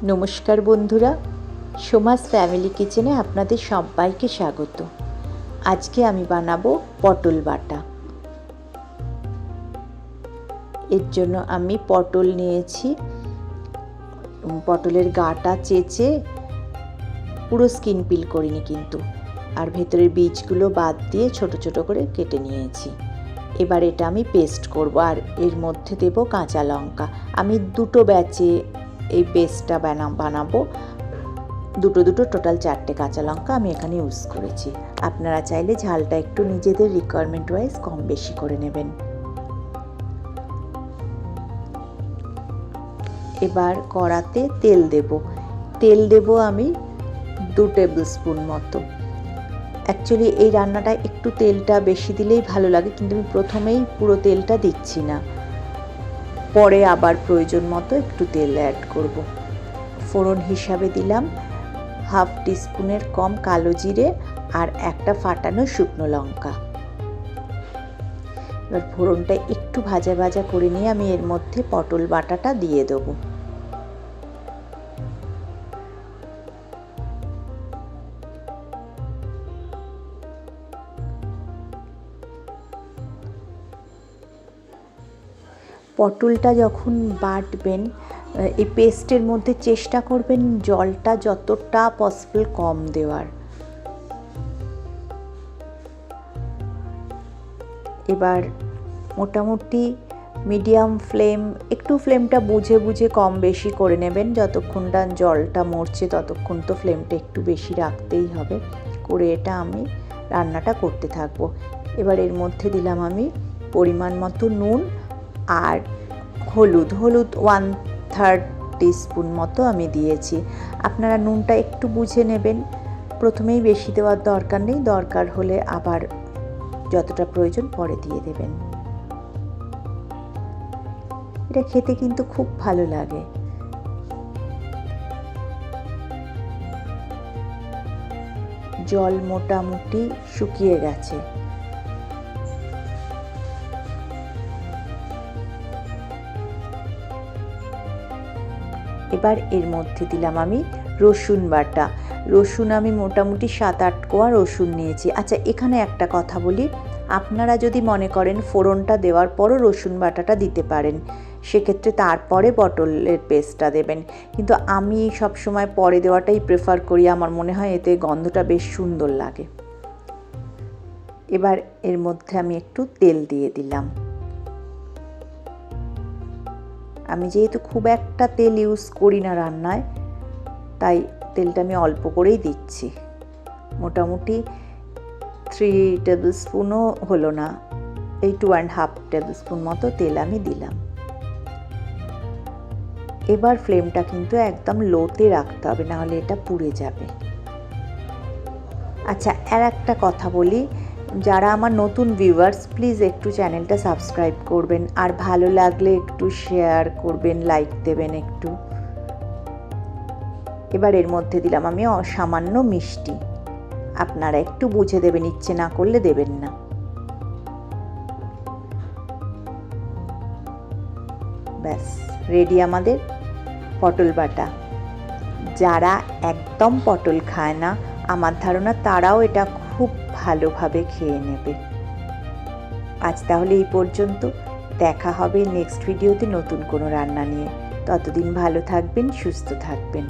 নমস্কার বন্ধুরা, সোমাস ফ্যামিলি কিচেনে আপনাদের সবাইকে স্বাগত। আজকে আমি বানাবো পটল বাটা। এর জন্য আমি পটল নিয়েছি। পটলের গাটা চেঁচে পুরো স্কিন পিল করিনি কিন্তু, আর ভেতরের বীজগুলো বাদ দিয়ে ছোট ছোট করে কেটে নিয়েছি। এবার এটা আমি পেস্ট করব, আর এর মধ্যে দেব কাঁচা লঙ্কা। আমি দুটো ব্যাচে এই পেস্টটা বানাবো। দুটো টোটাল 4টে কাঁচা লঙ্কা আমি এখানে ইউজ করেছি। আপনারা চাইলে ঝালটা একটু নিজেদের রিকোয়ারমেন্ট ওয়াইজ কম বেশি করে নেবেন। এবার কড়াতে তেল দেব আমি 2 টেবিল স্পুন মতো। অ্যাকচুয়ালি এই রান্নাটা একটু তেলটা বেশি দিলেই ভালো লাগে, কিন্তু আমি প্রথমেই পুরো তেলটা দিচ্ছি না, পরে আবার প্রয়োজন মতো একটু তেল অ্যাড করব। ফোড়ন হিসাবে দিলাম 1/2 টিস্পুনের কম কালো জিরে আর একটা ফাটানো শুকনো লঙ্কা। এবার ফোড়নটা একটু ভাজা ভাজা করে নিয়ে আমি এর মধ্যে পটল বাটাটা দিয়ে দেবো। পটলটা যখন বাটবেন এই পেস্টের মধ্যে চেষ্টা করবেন জলটা যতটা পসিবল কম দেওয়ার। এবার মোটামুটি মিডিয়াম ফ্লেম, একটু ফ্লেমটা বুঝে বুঝে কম বেশি করে নেবেন। যতক্ষণটা জলটা মরছে ততক্ষণ তো ফ্লেমটা একটু বেশি রাখতেই হবে। করে এটা আমি রান্নাটা করতে থাকবো। এবার এর মধ্যে দিলাম আমি পরিমাণ মতো নুন আর হলুদ 1/3 টিস্পুন মতো আমি দিয়েছি। আপনারা নুনটা একটু বুঝে নেবেন, প্রথমেই বেশি দেওয়ার দরকার নেই, দরকার হলে আবার যতটা প্রয়োজন পরে দিয়ে দেবেন। এটা খেতে কিন্তু খুব ভালো লাগে। জল মোটামুটি শুকিয়ে গেছে। এবার এর মধ্যে দিলাম আমি রসুন বাটা। রসুন আমি মোটামুটি 7-8 কোয়া রসুন নিয়েছি। আচ্ছা, এখানে একটা কথা বলি, আপনারা যদি মনে করেন ফোড়নটা দেওয়ার পরও রসুন বাটাটা দিতে পারেন, সেক্ষেত্রে তারপরে পটলের পেস্টটা দেবেন, কিন্তু আমি সবসময় পরে দেওয়াটাই প্রেফার করি। আমার মনে হয় এতে গন্ধটা বেশ সুন্দর লাগে। এবার এর মধ্যে আমি একটু তেল দিয়ে দিলাম। আমি যেহেতু খুব একটা তেল ইউজ করি না রান্নায়, তাই তেলটা আমি অল্প করেই দিচ্ছি। মোটামুটি 3 টেবিল স্পুনও হলো না, এই 2.5 টেবিল স্পুন মতো তেল আমি দিলাম। এবার ফ্লেমটা কিন্তু একদম লোতে রাখতে হবে, নাহলে এটা পুড়ে যাবে। আচ্ছা, আর একটা কথা বলি, যারা আমার নতুন ভিউয়ার্স, প্লিজ একটু চ্যানেলটা সাবস্ক্রাইব করবেন, আর ভালো লাগলে একটু শেয়ার করবেন, লাইক দেবেন একটু। এবার এর মধ্যে দিলাম আমি সামান্য মিষ্টি। আপনারা একটু বুঝে দেবেন, ইচ্ছে না করলে দেবেন না। ব্যাস রেডি আমাদের পটল বাটা। যারা একদম পটল খায় না, আমার ধারণা তারাও এটা খুব ভালোভাবে খেয়ে নেবে। আজ তাহলে এই পর্যন্ত, দেখা হবে নেক্সট ভিডিওতে নতুন কোনো রান্না নিয়ে। ততদিন ভালো থাকবেন, সুস্থ থাকবেন।